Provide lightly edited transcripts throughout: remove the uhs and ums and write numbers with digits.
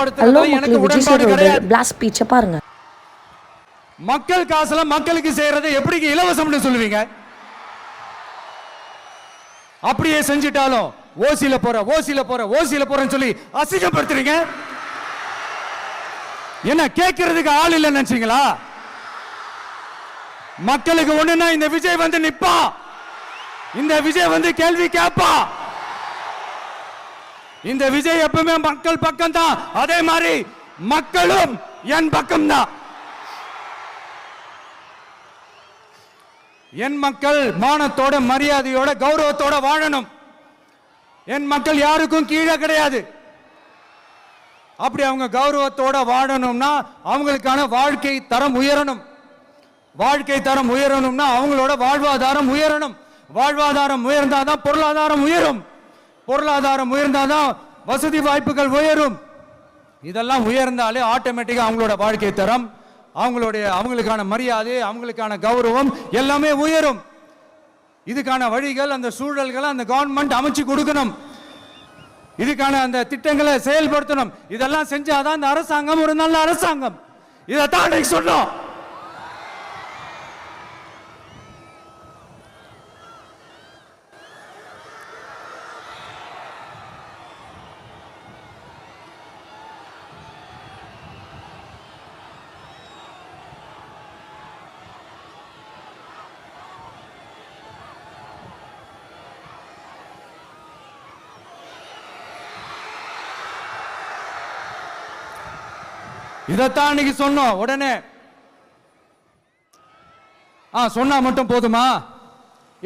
செயல்படுத்துறது எனக்கு உடன்பாடு கிடையாது. பிளாஸ்ட் ஸ்பீச்சை பாருங்க. மக்கள் காசுல மக்களுக்கு செய்யறது எப்படி இலவசம்னு சொல்லுவீங்க? அப்படியே செஞ்சிட்டாலும் ஓசில போறேன்னு சொல்லி அசிங்கப்படுத்துறீங்க. என்ன கேட்கறதுக்கு ஆள் இல்லைன்னு நினைச்சீங்களா? மக்களுக்கு ஒண்ணுன்னா இந்த விஜய் வந்து நிப்பா, இந்த விஜய் வந்து கேள்வி கேட்பா. இந்த விஜய் எப்பவுமே மக்கள் பக்கம் தான், அதே மாதிரி மக்களும் என் பக்கம் தான். என் மக்கள் மானத்தோட மரியாதையோட கௌரவத்தோட வாழணும். என் மக்கள் யாருக்கும் கீழே கிடையாது. அப்படி அவங்க கௌரவத்தோட வாழணும்னா அவங்களுக்கான வாழ்க்கை தரம் உயரணும். வாழ்க்கை தரம் உயரணும்னா அவங்களோட வாழ்வாதாரம் உயரணும். வாழ்வாதாரம் உயர்ந்தாதான் பொருளாதாரம் உயரும். பொருளாதாரம் உயர்ந்தாதான் வசதி வாய்ப்புகள் உயரும். இதெல்லாம் உயர்ந்தாலே ஆட்டோமேட்டிக்கா அவங்களோட வாழ்க்கை தரம், அவங்களுக்கான மரியாதை, அவங்களுக்கான கௌரவம் எல்லாமே உயரும். இதுக்கான வழிகள், அந்த சூழல்களை அந்த கவர்மெண்ட் அமைச்சு கொடுக்கணும். இதுக்கான அந்த திட்டங்களை செயல்படுத்தணும். இதெல்லாம் செஞ்சாதான் அந்த அரசாங்கம் ஒரு நல்ல அரசாங்கம். இதைத்தான் சொன்னோம். இதைத்தான் இன்னைக்கு சொன்னோம். உடனே சொன்னா மட்டும் போதுமா?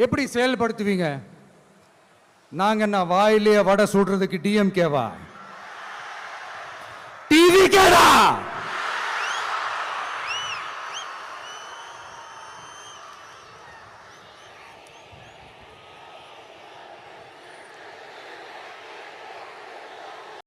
எப்படி செயல்படுத்துவீங்க? நாங்க என்ன வாயிலே வடை சுடுறதுக்கு டிஎம்கேவா? டிவி கேடா?